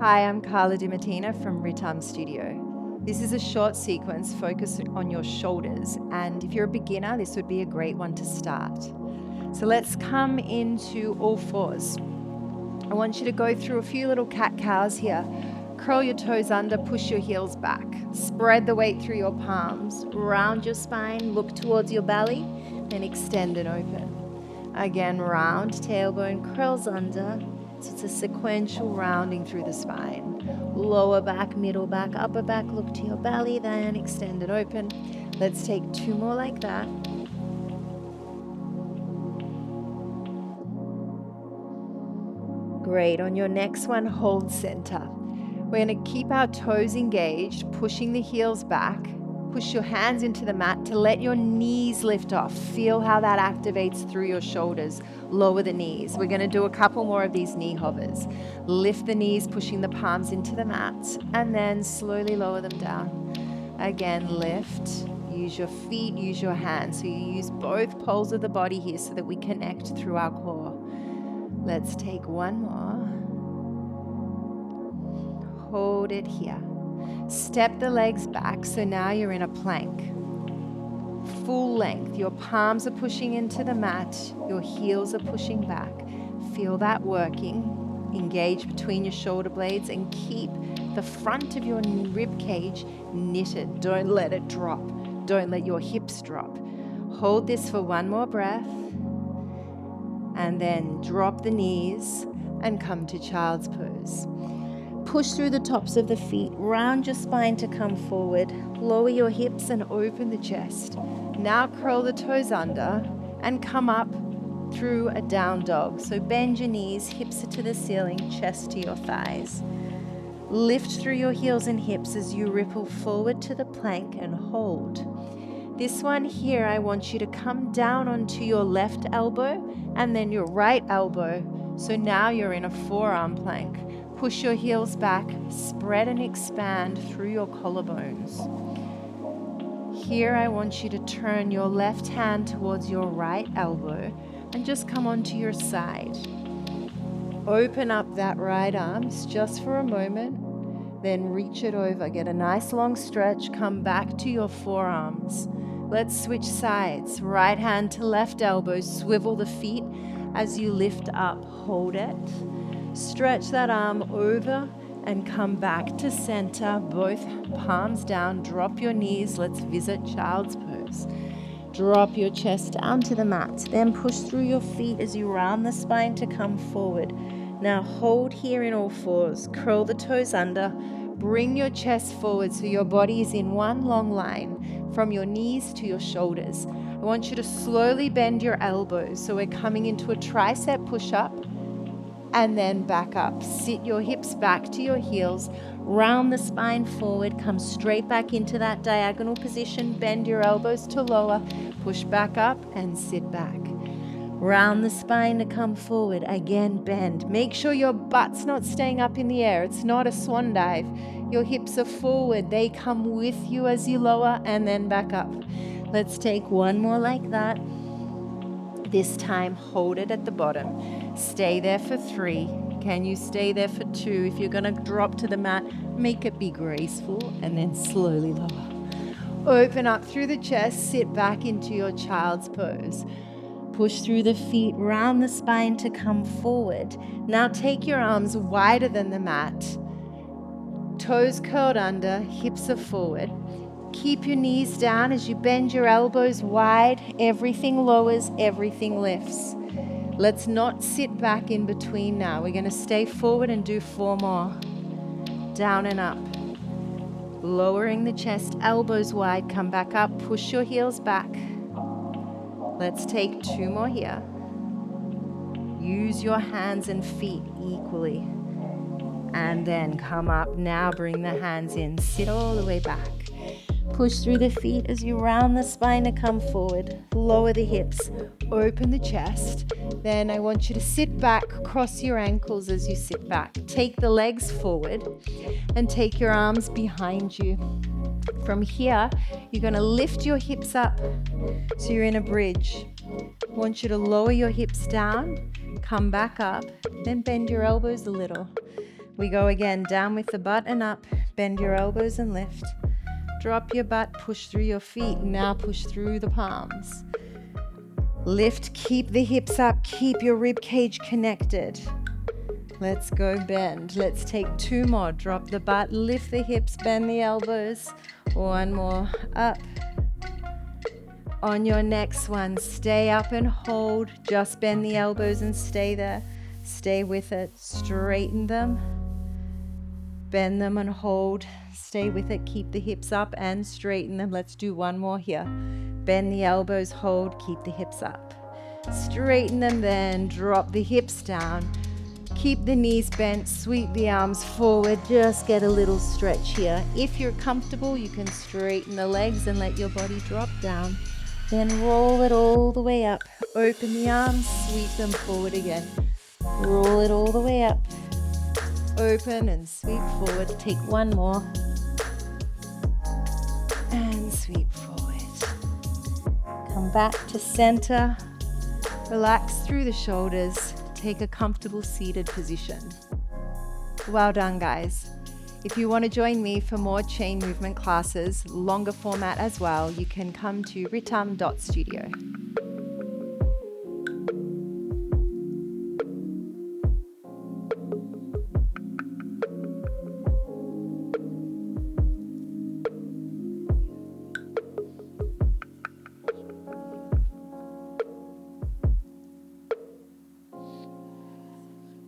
Hi, I'm Carla Dimattina from Ritam Studio. This is a short sequence focused on your shoulders, and if you're a beginner, this would be a great one to start. So let's come into all fours. I want you to go through a few little cat-cows here. Curl your toes under, push your heels back. Spread the weight through your palms. Round your spine, look towards your belly, then extend and open. Again, round, tailbone curls under. So it's a sequential rounding through the spine. Lower back, middle back, upper back, look to your belly, then extend and open. Let's take two more like that. Great. On your next one, hold center. We're going to keep our toes engaged, pushing the heels back. Push your hands into the mat to let your knees lift off. Feel how that activates through your shoulders. Lower the knees. We're going to do a couple more of these knee hovers. Lift the knees, pushing the palms into the mat, and then slowly lower them down. Again, lift. Use your feet, use your hands. So you use both poles of the body here so that we connect through our core. Let's take one more. Hold it here. Step the legs back, so now you're in a plank. Full length, your palms are pushing into the mat, your heels are pushing back. Feel that working. Engage between your shoulder blades and keep the front of your rib cage knitted. Don't let it drop. Don't let your hips drop. Hold this for one more breath, and then drop the knees and come to child's pose. Push through the tops of the feet, round your spine to come forward, lower your hips and open the chest. Now curl the toes under and come up through a down dog. So bend your knees, hips are to the ceiling, chest to your thighs. Lift through your heels and hips as you ripple forward to the plank and hold. This one here, I want you to come down onto your left elbow and then your right elbow. So now you're in a forearm plank. Push your heels back, spread and expand through your collarbones. Here I want you to turn your left hand towards your right elbow and just come onto your side. Open up that right arm just for a moment, then reach it over. Get a nice long stretch, come back to your forearms. Let's switch sides. Right hand to left elbow, swivel the feet as you lift up, hold it. Stretch that arm over and come back to center, both palms down, drop your knees, let's visit child's pose. Drop your chest down to the mat, then push through your feet as you round the spine to come forward. Now hold here in all fours, curl the toes under, bring your chest forward so your body is in one long line from your knees to your shoulders. I want you to slowly bend your elbows, so we're coming into a tricep push-up, and then back up. Sit your hips back to your heels, round the spine forward, come straight back into that diagonal position, bend your elbows to lower, push back up and sit back. Round the spine to come forward, again bend. Make sure your butt's not staying up in the air. It's not a swan dive. Your hips are forward. They come with you as you lower and then back up. Let's take one more like that. This time, hold it at the bottom. Stay there for 3. Can you stay there for 2? If you're going to drop to the mat, make it be graceful and then slowly lower. Open up through the chest, sit back into your child's pose. Push through the feet, round the spine to come forward. Now take your arms wider than the mat. Toes curled under, hips are forward. Keep your knees down as you bend your elbows wide. Everything lowers, everything lifts. Let's not sit back in between now. We're going to stay forward and do 4 more. Down and up. Lowering the chest, elbows wide, come back up, push your heels back. Let's take 2 more here. Use your hands and feet equally. And then come up. Now bring the hands in. Sit all the way back. Push through the feet as you round the spine to come forward. Lower the hips. Open the chest. Then I want you to sit back. Cross your ankles as you sit back. Take the legs forward and take your arms behind you. From here, you're going to lift your hips up so you're in a bridge. I want you to lower your hips down, come back up, then bend your elbows a little. We go again, down with the butt and up. Bend your elbows and lift. Drop your butt, push through your feet. Now push through the palms. Lift, keep the hips up, keep your rib cage connected. Let's go bend. Let's take 2 more. Drop the butt, lift the hips, bend the elbows. 1 more, up. On your next one, stay up and hold. Just bend the elbows and stay there. Stay with it. Straighten them. Bend them and hold. Stay with it. Keep the hips up and straighten them. Let's do 1 more here. Bend the elbows, hold, keep the hips up. Straighten them, then drop the hips down. Keep the knees bent, sweep the arms forward. Just get a little stretch here. If you're comfortable, you can straighten the legs and let your body drop down. Then roll it all the way up. Open the arms, sweep them forward again. Roll it all the way up. Open and sweep forward. Take 1 more. And sweep forward. Come back to center. Relax through the shoulders. Take a comfortable seated position. Well done, guys. If you want to join me for more chain movement classes, longer format as well, you can come to ritam.studio.